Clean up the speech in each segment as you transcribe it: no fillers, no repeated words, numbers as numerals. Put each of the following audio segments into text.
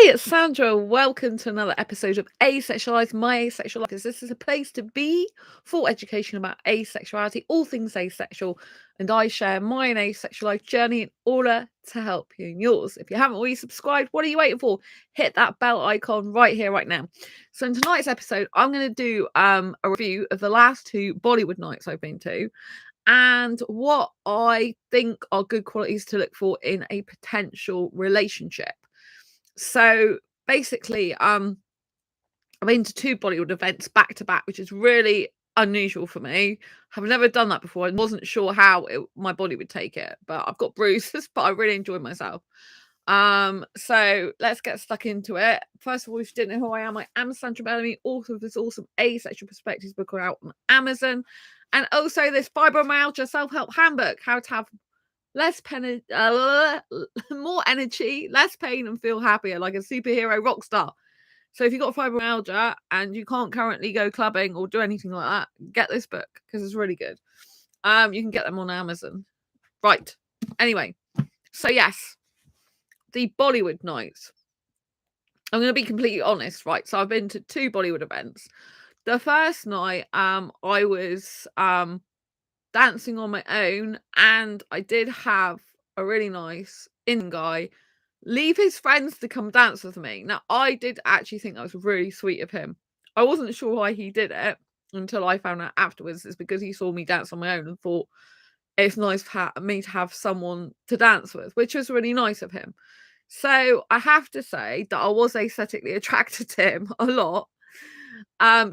It's Sandra. Welcome to another episode of Asexualise, my asexual life. This is a place to be for education about asexuality, all things asexual, and I share my own asexual life journey in order to help you in yours. If you haven't already subscribed, what are you waiting for? Hit that bell icon right here, right now. So in tonight's episode, I'm going to do a review of the last two Bollywood nights I've been to, and what I think are good qualities to look for in a potential relationship. So basically, I've been to two Bollywood events back to back, which is really unusual for me. I've never done that before. I wasn't sure how my body would take it, but I've got bruises, but I really enjoyed myself. So let's get stuck into it. First of all, if you didn't know who I am Sandra Bellamy, author of this awesome Asexual Perspectives book out on Amazon, and also this fibromyalgia self-help handbook, how to have more energy, less pain, and feel happier like a superhero rock star. So if you've got fibromyalgia and you can't currently go clubbing or do anything like that, get this book because it's really good. You can get them on Amazon. Right. Anyway, so yes, the Bollywood nights. I'm going to be completely honest, right? So I've been to two Bollywood events. The first night, I was dancing on my own, and I did have a really nice Indian guy leave his friends to come dance with me. Now, I did actually think that was really sweet of him. I wasn't sure why he did it until I found out afterwards. It's because he saw me dance on my own and thought it's nice for me to have someone to dance with, which was really nice of him. So I have to say that I was aesthetically attracted to him a lot,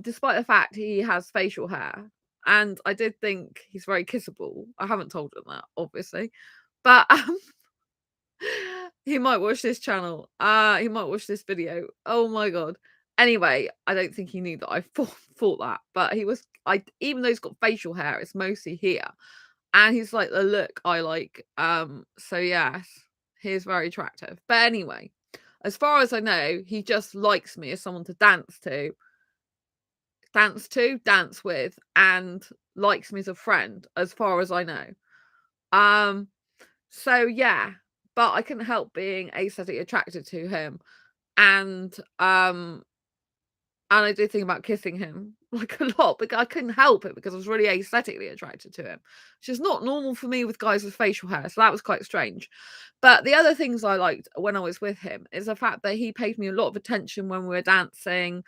despite the fact he has facial hair. And I did think he's very kissable. I haven't told him that, obviously. But he might watch this channel. He might watch this video. Oh my god. Anyway, I don't think he knew that I thought that. But he was even though he's got facial hair, it's mostly here. And he's like the look I like. So yes, he is very attractive. But anyway, as far as I know, he just likes me as someone to dance with, and likes me as a friend, as far as I know. So yeah, but I couldn't help being aesthetically attracted to him, and I did think about kissing him like a lot, but I couldn't help it because I was really aesthetically attracted to him, which is not normal for me with guys with facial hair, so that was quite strange. But the other things I liked when I was with him is the fact that he paid me a lot of attention when we were dancing.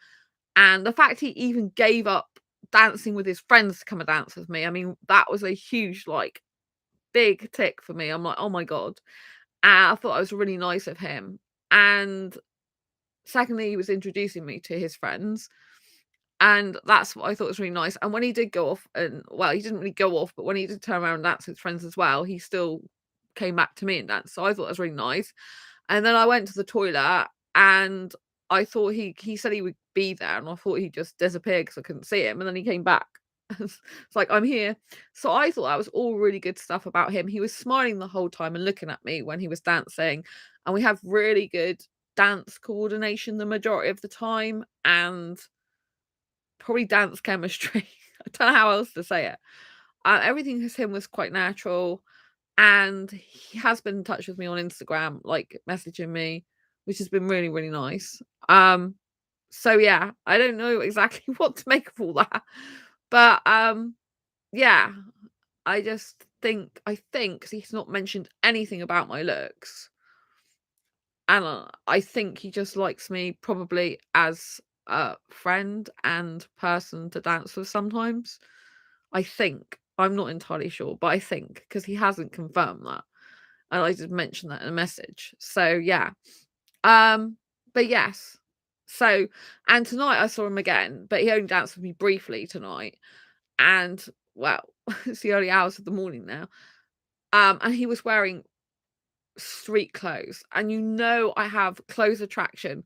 And the fact he even gave up dancing with his friends to come and dance with me, I mean, that was a huge, like, big tick for me. I'm like, oh my god. And I thought it was really nice of him. And secondly, he was introducing me to his friends. And that's what I thought was really nice. And when he did go off, and well, he didn't really go off, but when he did turn around and dance with his friends as well, he still came back to me and danced. So I thought that was really nice. And then I went to the toilet, and I thought he said he would be there, and I thought he just disappeared because I couldn't see him. And then he came back. It's like, I'm here. So I thought that was all really good stuff about him. He was smiling the whole time and looking at me when he was dancing. And we have really good dance coordination the majority of the time, and probably dance chemistry. I don't know how else to say it. Everything with him was quite natural. And he has been in touch with me on Instagram, like messaging me, which has been really, really nice. So yeah, I don't know exactly what to make of all that. But yeah, I think 'cause he's not mentioned anything about my looks. And I think he just likes me probably as a friend and person to dance with sometimes. I think. I'm not entirely sure, but I think, because he hasn't confirmed that. And I did mention that in a message. So yeah. But yes. So, and tonight I saw him again, but he only danced with me briefly tonight. And well, it's the early hours of the morning now. And he was wearing street clothes. And you know I have clothes attraction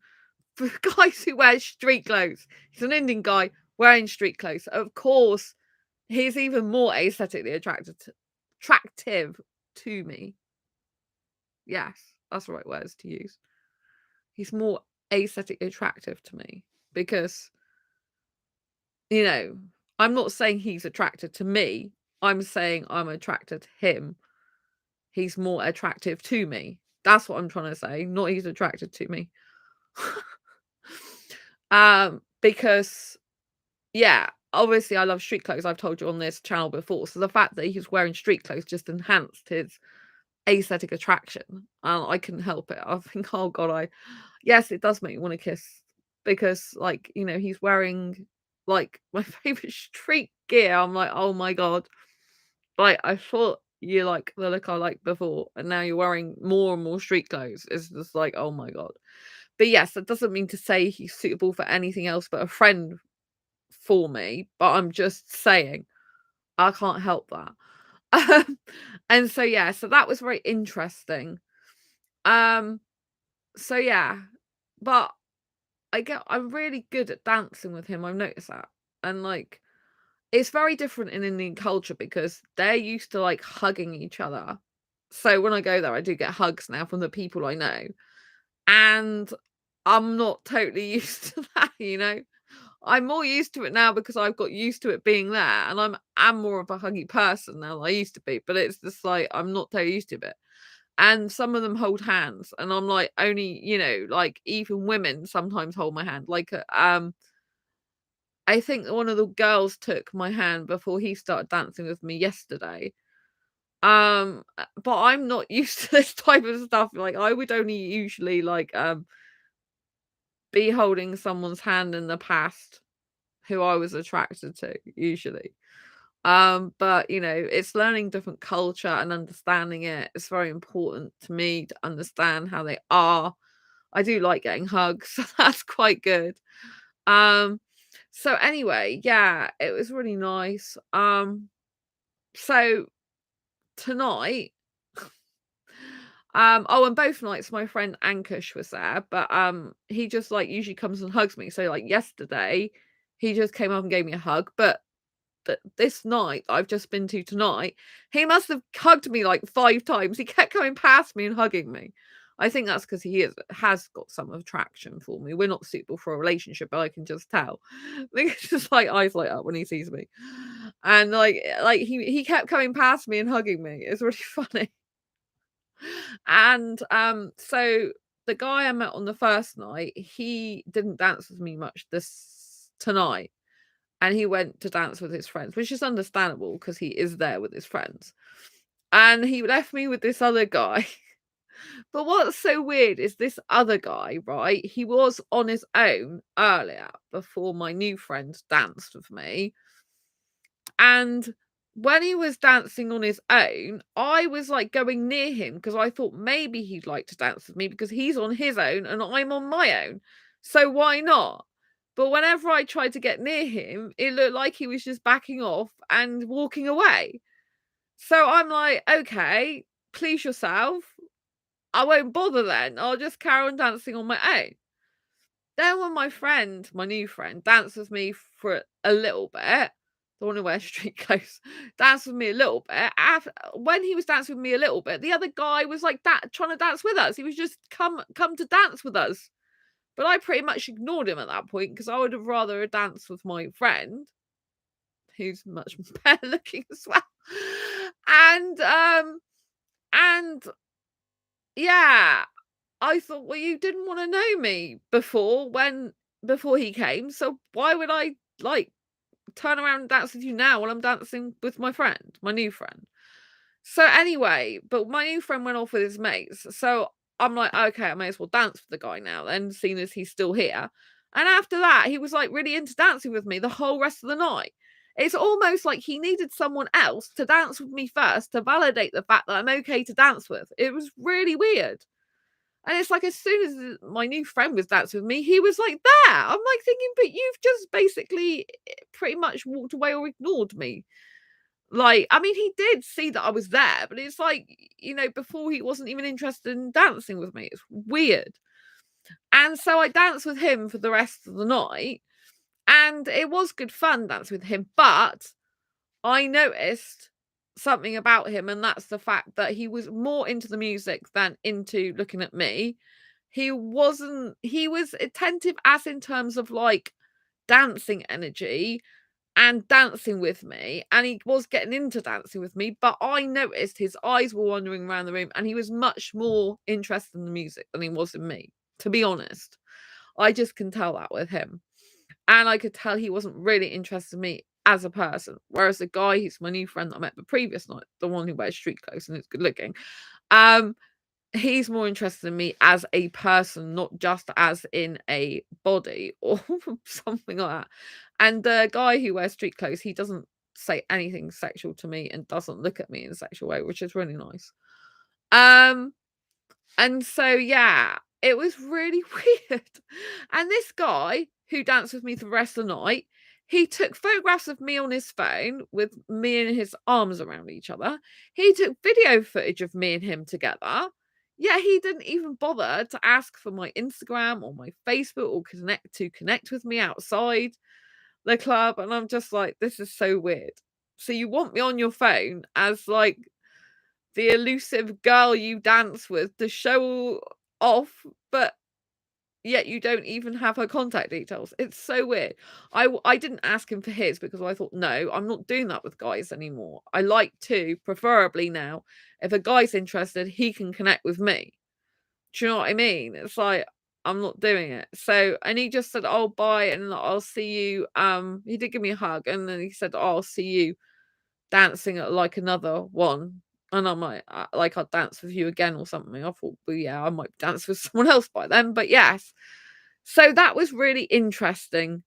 for guys who wear street clothes. He's an Indian guy wearing street clothes. Of course, he's even more aesthetically attractive to me. Yes, that's the right words to use. He's more aesthetically attractive to me because, you know, I'm not saying he's attracted to me. I'm saying I'm attracted to him. He's more attractive to me. That's what I'm trying to say. Not he's attracted to me. Because yeah, obviously I love street clothes. I've told you on this channel before. So the fact that he's wearing street clothes just enhanced his aesthetic attraction. I couldn't help it. I think, oh god, yes, it does make me want to kiss because, like, he's wearing like my favorite street gear. I'm like, oh my god, like I thought you like the look I liked before, and now you're wearing more and more street clothes. It's just like, oh my god. But yes, that doesn't mean to say he's suitable for anything else but a friend for me. But I'm just saying I can't help that. And so yeah, so that was very interesting. Um, so yeah, but I'm really good at dancing with him. I've noticed that. And like it's very different in Indian culture because they're used to like hugging each other. So when I go there, I do get hugs now from the people I know. And I'm not totally used to that. I'm more used to it now because I've got used to it being there, and I'm more of a huggy person now than I used to be. But it's just like I'm not totally used to it. And some of them hold hands, and I'm like, only, like even women sometimes hold my hand. Like, I think one of the girls took my hand before he started dancing with me yesterday. But I'm not used to this type of stuff. Like, I would only usually like be holding someone's hand in the past who I was attracted to, usually. But it's learning different culture and understanding it. It's very important to me to understand how they are. I do like getting hugs, so that's quite good. Um, so anyway, yeah, it was really nice. So tonight, oh, and both nights my friend Ankush was there, but he just like usually comes and hugs me. So like yesterday, he just came up and gave me a hug, but this night I've just been to tonight, he must have hugged me like 5 times. He kept coming past me and hugging me. I think that's because has got some attraction for me. We're not suitable for a relationship, but I can just tell. I think it's just like eyes light up when he sees me. And like he kept coming past me and hugging me. It's really funny. And so the guy I met on the first night, he didn't dance with me much this tonight, and he went to dance with his friends, which is understandable because he is there with his friends. And he left me with this other guy. But what's so weird is this other guy, right? He was on his own earlier before my new friend danced with me. And when he was dancing on his own, I was like going near him because I thought maybe he'd like to dance with me because he's on his own and I'm on my own. So why not? But whenever I tried to get near him, it looked like he was just backing off and walking away. So I'm like, okay, please yourself. I won't bother then. I'll just carry on dancing on my own. Then when my new friend, danced with me for a little bit, the one who wears street clothes, danced with me a little bit. When he was dancing with me a little bit, the other guy was like that trying to dance with us. He was just come to dance with us. But I pretty much ignored him at that point because I would have rather danced with my friend, who's much better looking as well. And yeah, I thought, well, you didn't want to know me before he came, so why would I like turn around and dance with you now while I'm dancing with my friend, my new friend? So anyway, but my new friend went off with his mates. So I'm like, okay, I may as well dance with the guy now then, seeing as he's still here. And after that, he was like really into dancing with me the whole rest of the night. It's almost like he needed someone else to dance with me first to validate the fact that I'm okay to dance with. It was really weird. And it's like as soon as my new friend was dancing with me, he was like there. I'm like thinking, but you've just basically pretty much walked away or ignored me. Like, I mean, he did see that I was there, but it's like, before he wasn't even interested in dancing with me. It's weird. And so I danced with him for the rest of the night, and it was good fun dancing with him. But I noticed something about him, and that's the fact that he was more into the music than into looking at me. He was attentive as in terms of like dancing energy and dancing with me, and he was getting into dancing with me, but I noticed his eyes were wandering around the room and he was much more interested in the music than he was in me, to be honest. I just can tell that with him. And I could tell he wasn't really interested in me as a person. Whereas the guy who's my new friend that I met the previous night, the one who wears street clothes and is good looking, um, he's more interested in me as a person, not just as in a body or something like that. And the guy who wears street clothes, he doesn't say anything sexual to me and doesn't look at me in a sexual way, which is really nice. Um, and so, yeah, it was really weird. And this guy who danced with me for the rest of the night, he took photographs of me on his phone with me and his arms around each other. He took video footage of me and him together. Yeah, he didn't even bother to ask for my Instagram or my Facebook or connect with me outside the club. And I'm just like, this is so weird. So you want me on your phone as like the elusive girl you dance with to show off, but yet you don't even have her contact details. It's so weird. I didn't ask him for his because I thought, no, I'm not doing that with guys anymore. I like to, preferably now, if a guy's interested, he can connect with me. Do you know what I mean? It's like I'm not doing it. So, and he just said, "Oh, bye, and I'll see you." He did give me a hug, and then he said, "Oh, I'll see you dancing at like another one." And I'm like I'll dance with you again or something. I thought, well, yeah, I might dance with someone else by then, but yes. So that was really interesting.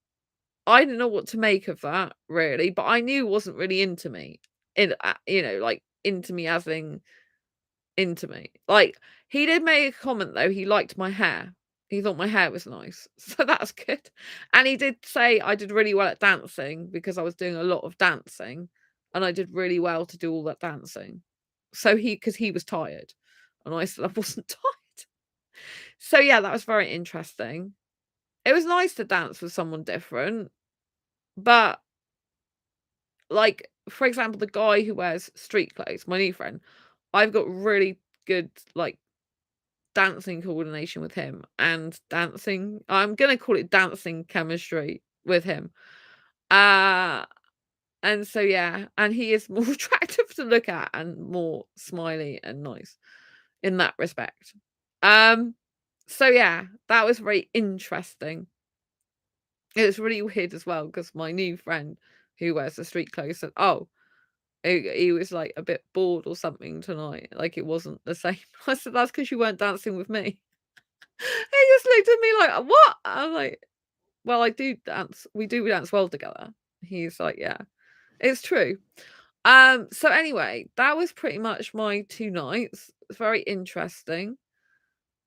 I didn't know what to make of that really, but I knew it wasn't really into me. Like into me as in into me. Like he did make a comment though. He liked my hair. He thought my hair was nice, so that's good. And he did say I did really well at dancing because I was doing a lot of dancing, and I did really well to do all that dancing. So because he was tired, and I said I wasn't tired. So yeah, that was very interesting. It was nice to dance with someone different, but like for example, the guy who wears street clothes, my new friend, I've got really good like dancing coordination with him and dancing I'm gonna call it dancing chemistry with him. Uh and so yeah, and he is more attractive to look at and more smiley and nice in that respect. Um so yeah, that was very interesting. It was really weird as well because my new friend who wears the street clothes said, "Oh, he was like a bit bored or something tonight, like it wasn't the same." I said, "That's because you weren't dancing with me." He just looked at me like, "What?" I'm like, "Well, I do dance. We do dance well together." He's like, "Yeah, it's true." So anyway, that was pretty much my 2 nights. It's very interesting.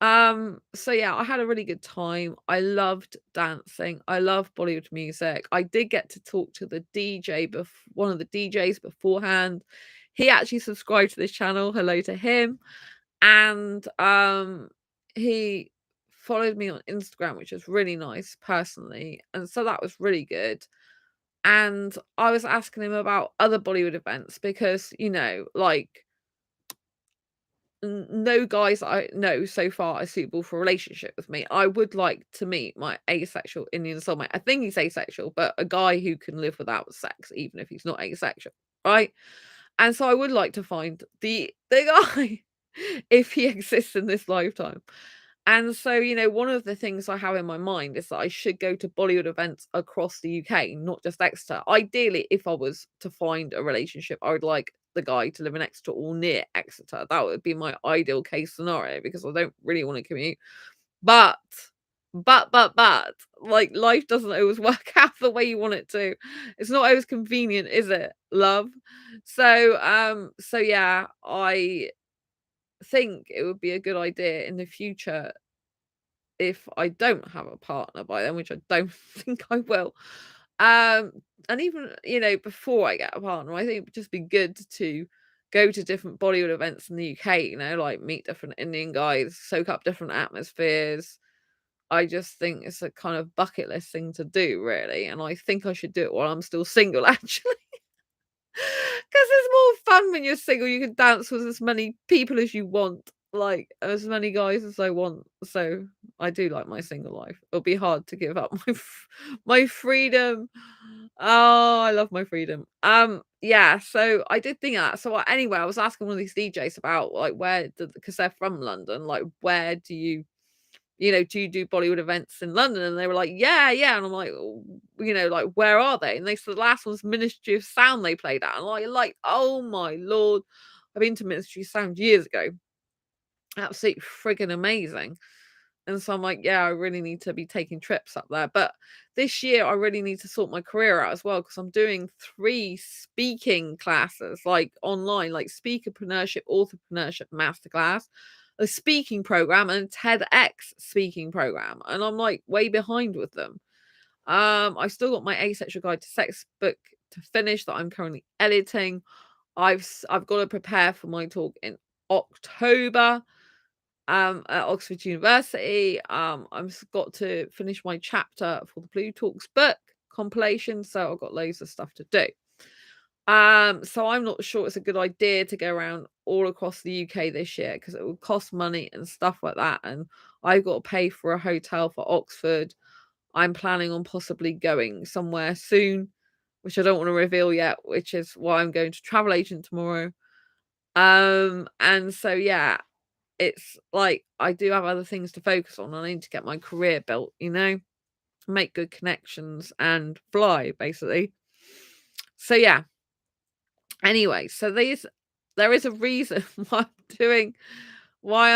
So yeah, I had a really good time. I loved dancing. I love Bollywood music. I did get to talk to the DJ one of the DJs beforehand. He actually subscribed to this channel. Hello to him. And he followed me on Instagram, which was really nice personally. And so that was really good. And I was asking him about other Bollywood events because, like no guys I know so far are suitable for a relationship with me. I would like to meet my asexual Indian soulmate. I think he's asexual, but a guy who can live without sex, even if he's not asexual, right? And so I would like to find the guy if he exists in this lifetime. And so, one of the things I have in my mind is that I should go to Bollywood events across the UK, not just Exeter. Ideally, if I was to find a relationship, I would like the guy to live in Exeter or near Exeter. That would be my ideal case scenario because I don't really want to commute. But, but, like life doesn't always work out the way you want it to. It's not always convenient, is it, love? So yeah, I think it would be a good idea in the future if I don't have a partner by then, which I don't think I will. Um, and even, before I get a partner, I think it would just be good to go to different Bollywood events in the UK, like meet different Indian guys, soak up different atmospheres. I just think it's a kind of bucket list thing to do, really. And I think I should do it while I'm still single, actually. Because it's more fun when you're single. You can dance with as many people as you want, like as many guys as I want. So I do like my single life. It'll be hard to give up my freedom. Oh, I love my freedom. Yeah. So I did think that. So anyway, I was asking one of these DJs about like because they're from London. Like, where do you do you do Bollywood events in London? And they were like, yeah, yeah. And I'm like, "Oh, like, where are they?" And they said the last one's Ministry of Sound they played at. And I'm like, oh my Lord. I've been to Ministry of Sound years ago. Absolutely friggin' amazing. And so I'm like, yeah, I really need to be taking trips up there. But this year, I really need to sort my career out as well, because I'm doing 3 speaking classes, like online, like speakerpreneurship, authorpreneurship masterclass, a speaking program, and a TEDx speaking program. And I'm like way behind with them. I still got my Asexual Guide to Sex book to finish that I'm currently editing. I've got to prepare for my talk in October at Oxford University. I've got to finish my chapter for the Blue Talks book compilation, so I've got loads of stuff to do. So I'm not sure it's a good idea to go around all across the UK this year, because it would cost money and stuff like that, and I've got to pay for a hotel for Oxford. I'm planning on possibly going somewhere soon, which I don't want to reveal yet, which is why I'm going to travel agent tomorrow. And so yeah, it's like I do have other things to focus on. I need to get my career built, make good connections and fly, basically. So yeah. Anyway, so there is a reason why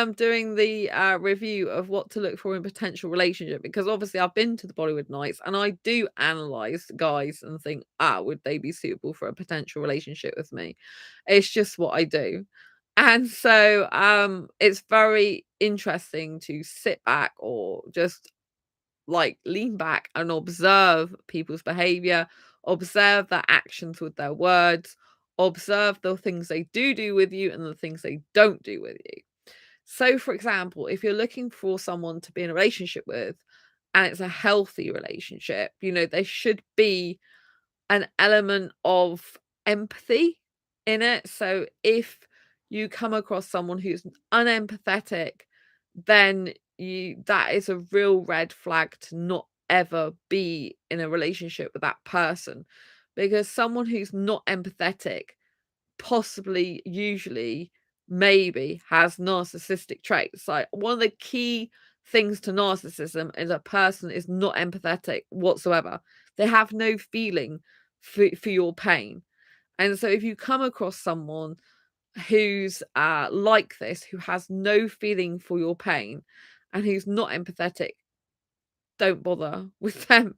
I'm doing the review of what to look for in potential relationship, because obviously I've been to the Bollywood nights and I do analyze guys and think, would they be suitable for a potential relationship with me? It's just what I do. And so it's very interesting to sit back or just like lean back and observe people's behavior, observe their actions with their words, observe the things they do with you and the things they don't do with you. So, for example, if you're looking for someone to be in a relationship with and it's a healthy relationship, there should be an element of empathy in it. So, if you come across someone who's unempathetic, then that is a real red flag to not ever be in a relationship with that person, because someone who's not empathetic possibly, usually, maybe has narcissistic traits. Like, one of the key things to narcissism is a person is not empathetic whatsoever. They have no feeling for your pain. And so if you come across someone who's like this, who has no feeling for your pain and who's not empathetic, don't bother with them.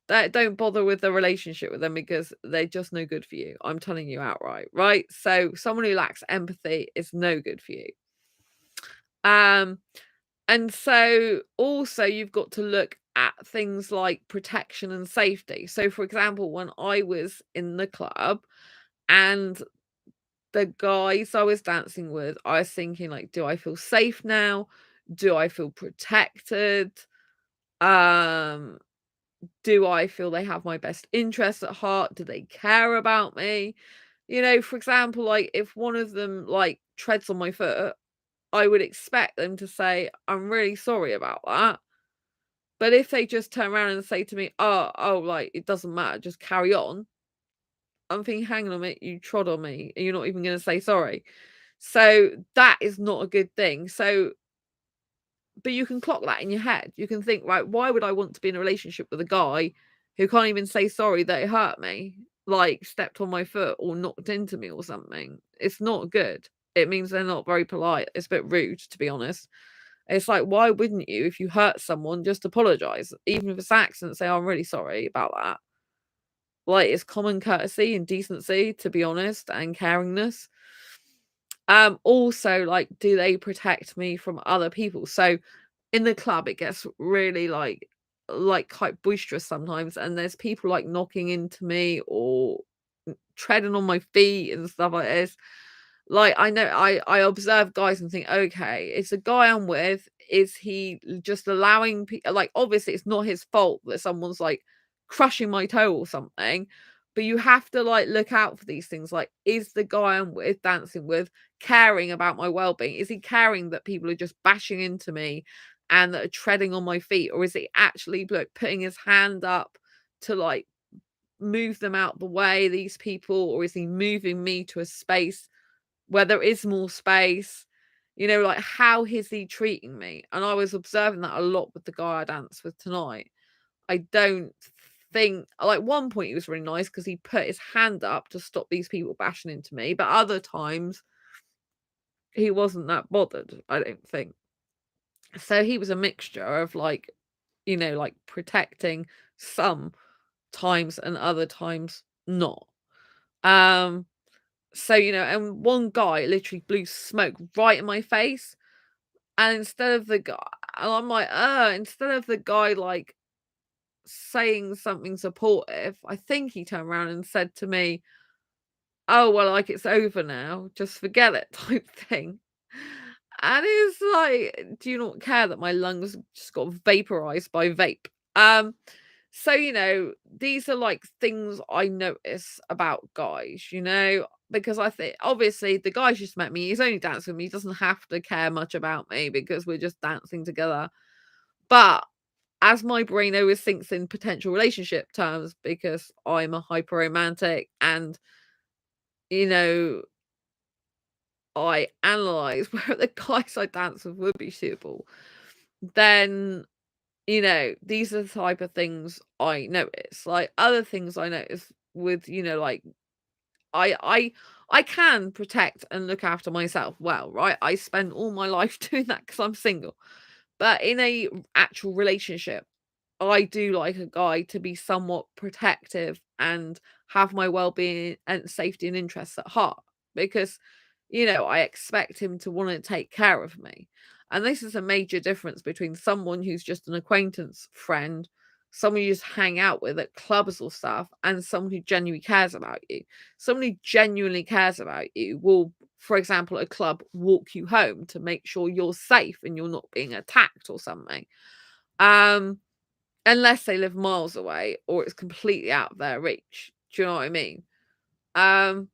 Don't bother with the relationship with them, because they're just no good for you. I'm telling you outright, right? So someone who lacks empathy is no good for you. And so also you've got to look at things like protection and safety. So for example, when I was in the club and the guys I was dancing with, I was thinking, like, do I feel safe now? Do I feel protected? Um do I feel they have my best interests at heart? Do they care about me? For example, like, if one of them, like, treads on my foot, I would expect them to say, "I'm really sorry about that." But if they just turn around and say to me, "Oh, like, it doesn't matter, just carry on," I'm thinking, "Hang on a minute, you trod on me, and you're not even gonna say sorry." So that is not a good thing. So but you can clock that in your head. You can think, right, why would I want to be in a relationship with a guy who can't even say sorry that it hurt me, like stepped on my foot or knocked into me or something? It's not good. It means they're not very polite. It's a bit rude, to be honest. It's like, why wouldn't you, if you hurt someone, just apologize? Even if it's an accident, say, "Oh, I'm really sorry about that." Like, it's common courtesy and decency, to be honest, and caringness. Also, like, do they protect me from other people? So in the club, it gets really like quite boisterous sometimes, and there's people like knocking into me or treading on my feet and stuff like this. Like, I know I observe guys and think, okay, it's a guy I'm with. Is he just allowing people, like, obviously it's not his fault that someone's like crushing my toe or something, but you have to like look out for these things. Like, is the guy I'm with, dancing with, caring about my well-being? Is he caring that people are just bashing into me and that are treading on my feet? Or is he actually like putting his hand up to like move them out the way, these people? Or is he moving me to a space where there is more space? You know, like, how is he treating me? And I was observing that a lot with the guy I danced with tonight. I don't think, like, one point he was really nice because he put his hand up to stop these people bashing into me, but other times he wasn't that bothered, I don't think. So he was a mixture of, like, you know, like, protecting some times and other times not. Um, so, you know, and one guy literally blew smoke right in my face, and instead of the guy, and I'm like, instead of the guy, like, saying something supportive, I think he turned around and said to me, "Oh, well, like, it's over now, just forget it," type thing. And it's like, do you not care that my lungs just got vaporized by vape? So, you know, these are like things I notice about guys, you know, because I think obviously the guy's just met me, he's only dancing with me, he doesn't have to care much about me because we're just dancing together. But as my brain always thinks in potential relationship terms, because I'm a hyper romantic and, you know, I analyze where the guys I dance with would be suitable, then, you know, these are the type of things I notice. Like other things I notice with, you know, like I I I can protect and look after myself well, right? I spend all my life doing that because I'm single. But in a actual relationship, I do like a guy to be somewhat protective and have my well-being and safety and interests at heart because, you know, I expect him to want to take care of me. And this is a major difference between someone who's just an acquaintance friend, someone you just hang out with at clubs or stuff, and someone who genuinely cares about you. Someone who genuinely cares about you will, for example, at a club, walk you home to make sure you're safe and you're not being attacked or something. Um, Unless they live miles away or it's completely out of their reach. Do you know what I mean? Um,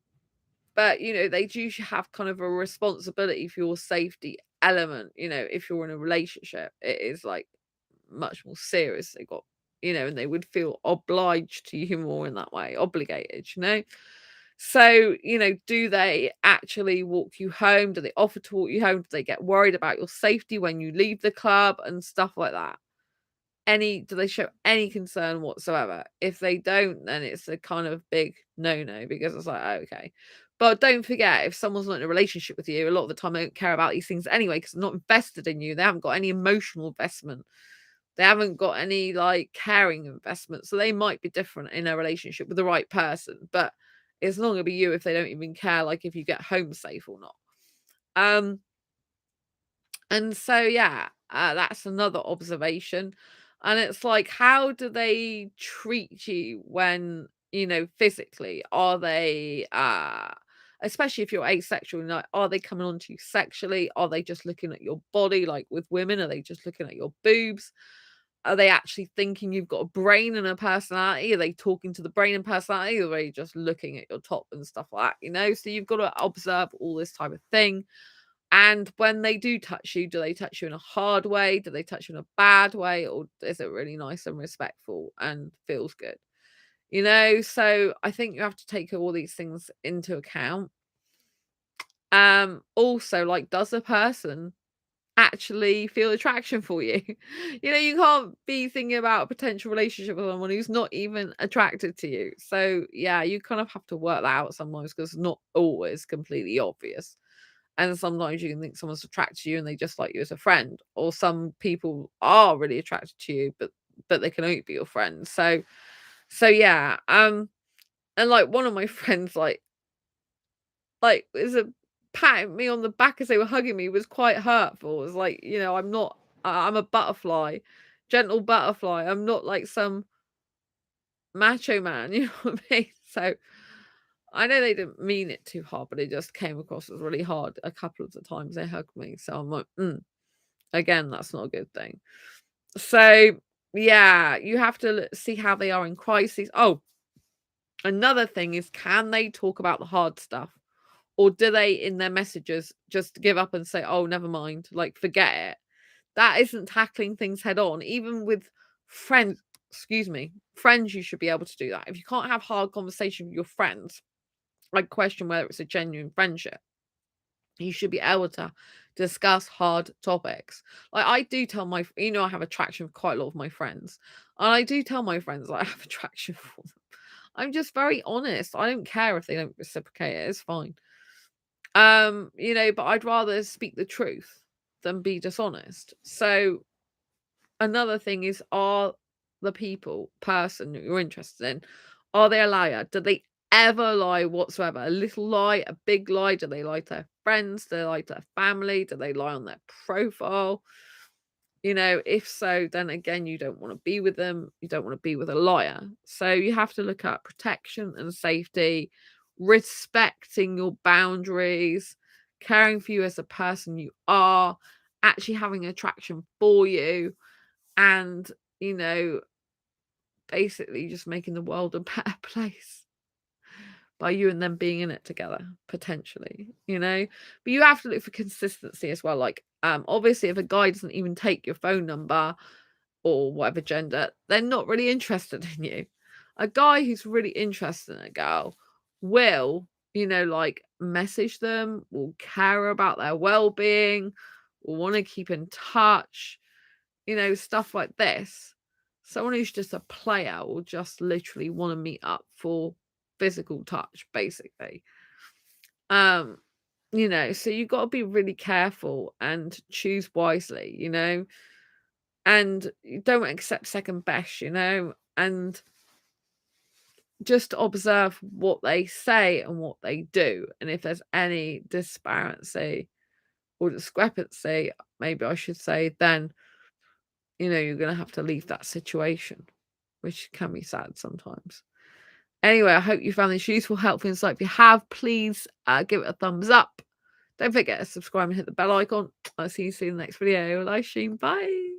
but, you know, they do have kind of a responsibility for your safety element, you know, if you're in a relationship, it is, like, much more serious. They got, you know, and they would feel obliged to you more in that way, obligated, you know? So, you know, do they actually walk you home? Do they offer to walk you home? Do they get worried about your safety when you leave the club and stuff like that? Do they show any concern whatsoever? If they don't, then it's a kind of big no-no because it's like, "Oh, okay." But don't forget, if someone's not in a relationship with you, a lot of the time they don't care about these things anyway because 'cause they're not invested in you. They haven't got any emotional investment. They haven't got any, like, caring investment, so they might be different in a relationship with the right person, but it's not gonna be you if they don't even care, like, if you get home safe or not. Um and so, yeah, that's another observation. And it's like, how do they treat you when, you know, physically? Are they, especially if you're asexual, like, are they coming on to you sexually? Are they just looking at your body? Like with women, are they just looking at your boobs? Are they actually thinking you've got a brain and a personality? Are they talking to the brain and personality? Or are they just looking at your top and stuff like that? You know, so you've got to observe all this type of thing. And when they do touch you, do they touch you in a hard way? Do they touch you in a bad way? Or is it really nice and respectful and feels good? You know, so I think you have to take all these things into account. Also, like, does a person actually feel attraction for you? You know, you can't be thinking about a potential relationship with someone who's not even attracted to you. So yeah, you kind of have to work that out sometimes because it's not always completely obvious. And sometimes you can think someone's attracted to you and they just like you as a friend, or some people are really attracted to you, but they can only be your friends. So yeah, and like one of my friends, like is a patting me on the back as they were hugging me was quite hurtful. It was like, you know, I'm a butterfly, gentle butterfly. I'm not like some macho man, you know what I mean? So I know they didn't mean it too hard, but it just came across as really hard a couple of the times they hugged me. So I'm like, again, that's not a good thing. So, yeah, you have to see how they are in crises. Oh, another thing is, can they talk about the hard stuff? Or do they, in their messages, just give up and say, oh, never mind, like, forget it? That isn't tackling things head on. Even with friends, excuse me, friends, you should be able to do that. If you can't have hard conversation with your friends, I question whether it's a genuine friendship. You should be able to discuss hard topics. Like, I do tell I have attraction for quite a lot of my friends, and I do tell my friends that I have attraction for them. I'm just very honest. I don't care if they don't reciprocate it. It's fine. But I'd rather speak the truth than be dishonest. So another thing is, are the person you're interested in, are they a liar? Do they ever lie whatsoever? A little lie, a big lie? Do they lie to their friends? Do they lie to their family? Do they lie on their profile? If so, then again, you don't want to be with them. You don't want to be with a liar. So you have to look at protection and safety, respecting your boundaries, caring for you as a person you are, actually having attraction for you, and, basically just making the world a better place by you and them being in it together, potentially. But you have to look for consistency as well. Like, obviously, if a guy doesn't even take your phone number or whatever gender, they're not really interested in you. A guy who's really interested in a girl will, like, message them, will care about their well-being, will want to keep in touch, stuff like this. Someone who's just a player will just literally want to meet up for physical touch, basically. So you've got to be really careful and choose wisely, and don't accept second best, and just observe what they say and what they do. And if there's any disparity or discrepancy, maybe I should say, then you're going to have to leave that situation, which can be sad sometimes. Anyway, I hope you found this useful, helpful insight. If you have, please give it a thumbs up. Don't forget to subscribe and hit the bell icon. I'll see you soon in the next video. Live stream. Bye.